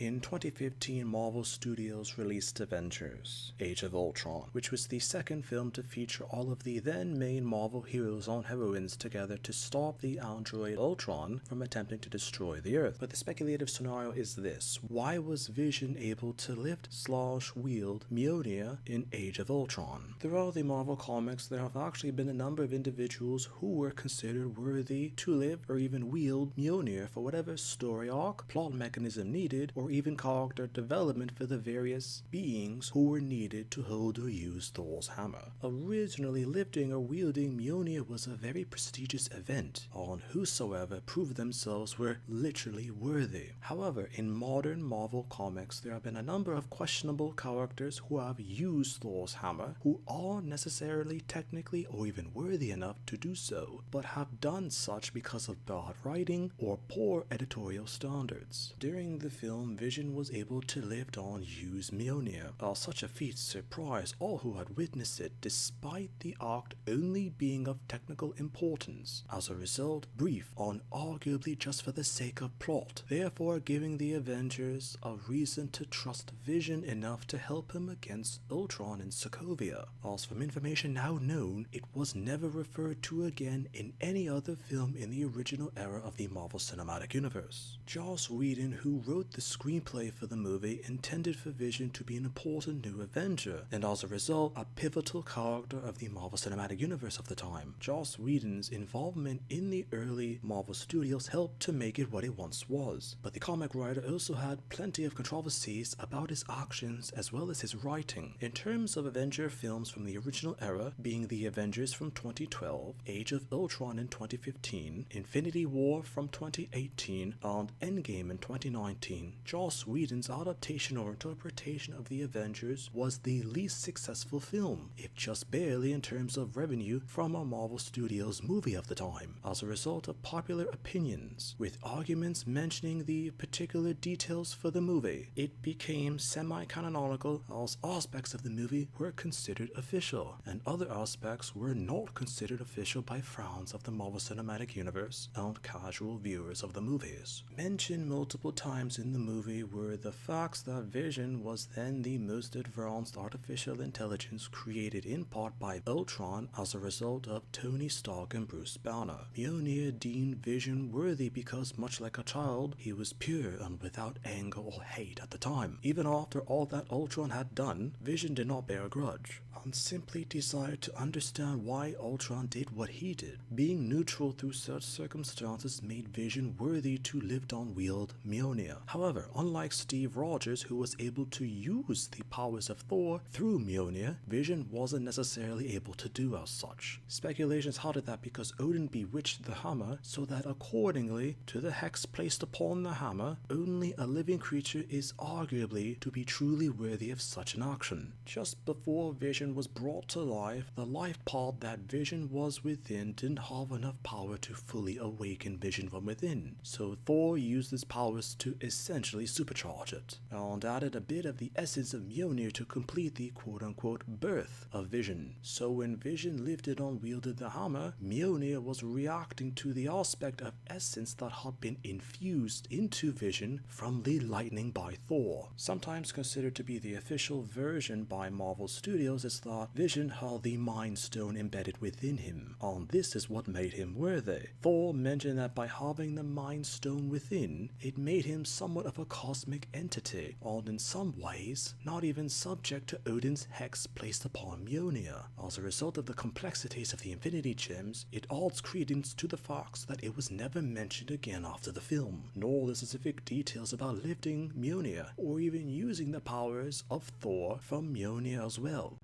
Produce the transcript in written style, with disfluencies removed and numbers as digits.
In 2015, Marvel Studios released Avengers: Age of Ultron, which was the second film to feature all of the then main Marvel heroes and heroines together to stop the android Ultron from attempting to destroy the Earth. But the speculative scenario is this: why was Vision able to lift/wield Mjolnir in Age of Ultron? Throughout the Marvel comics, there have actually been a number of individuals who were considered worthy to lift or even wield Mjolnir for whatever story arc, plot mechanism needed, or even character development for the various beings who were needed to hold or use Thor's hammer. Originally, lifting or wielding Mjolnir was a very prestigious event, on whosoever proved themselves were literally worthy. However, in modern Marvel comics, there have been a number of questionable characters who have used Thor's hammer, who aren't necessarily technically or even worthy enough to do so, but have done such because of bad writing or poor editorial standards. During the film, Vision was able to lift and use Mjolnir. Such a feat surprised all who had witnessed it, despite the act only being of technical importance. As a result, brief and arguably just for the sake of plot, therefore giving the Avengers a reason to trust Vision enough to help him against Ultron in Sokovia. As from information now known, it was never referred to again in any other film in the original era of the Marvel Cinematic Universe. Joss Whedon, who wrote the screenplay for the movie, intended for Vision to be an important new Avenger, and as a result, a pivotal character of the Marvel Cinematic Universe of the time. Joss Whedon's involvement in the early Marvel Studios helped to make it what it once was, but the comic writer also had plenty of controversies about his actions as well as his writing. In terms of Avenger films from the original era, being the Avengers from 2012, Age of Ultron in 2015, Infinity War from 2018, and Endgame in 2019, Joss Whedon's adaptation or interpretation of the Avengers was the least successful film, if just barely in terms of revenue, from a Marvel Studios movie of the time, as a result of popular opinions, with arguments mentioning the particular details for the movie. It became semi-canonical as aspects of the movie were considered official, and other aspects were not considered official by fans of the Marvel Cinematic Universe and casual viewers of the movies. Mentioned multiple times in the movie were the facts that Vision was then the most advanced artificial intelligence created in part by Ultron as a result of Tony Stark and Bruce Banner. Mjolnir deemed Vision worthy because, much like a child, he was pure and without anger or hate at the time. Even after all that Ultron had done, Vision did not bear a grudge, and simply desired to understand why Ultron did what he did. Being neutral through such circumstances made Vision worthy to live and wield Mjolnir. However, unlike Steve Rogers, who was able to use the powers of Thor through Mjolnir, Vision wasn't necessarily able to do as such. Speculations had it that because Odin bewitched the hammer, so that accordingly to the hex placed upon the hammer, only a living creature is arguably to be truly worthy of such an action. Just before Vision was brought to life, the life pod that Vision was within didn't have enough power to fully awaken Vision from within, so Thor used his powers to essentially supercharge it, and added a bit of the essence of Mjolnir to complete the quote-unquote birth of Vision. So when Vision lifted and wielded the hammer, Mjolnir was reacting to the aspect of essence that had been infused into Vision from the lightning by Thor. Sometimes considered to be the official version by Marvel Studios is that Vision had the Mind Stone embedded within him, and this is what made him worthy. Thor mentioned that by having the Mind Stone within, it made him somewhat of a cosmic entity, and in some ways, not even subject to Odin's hex placed upon Mjolnir. As a result of the complexities of the Infinity Gems, it adds credence to the facts that it was never mentioned again after the film, nor the specific details about lifting Mjolnir, or even using the powers of Thor from Mjolnir as well.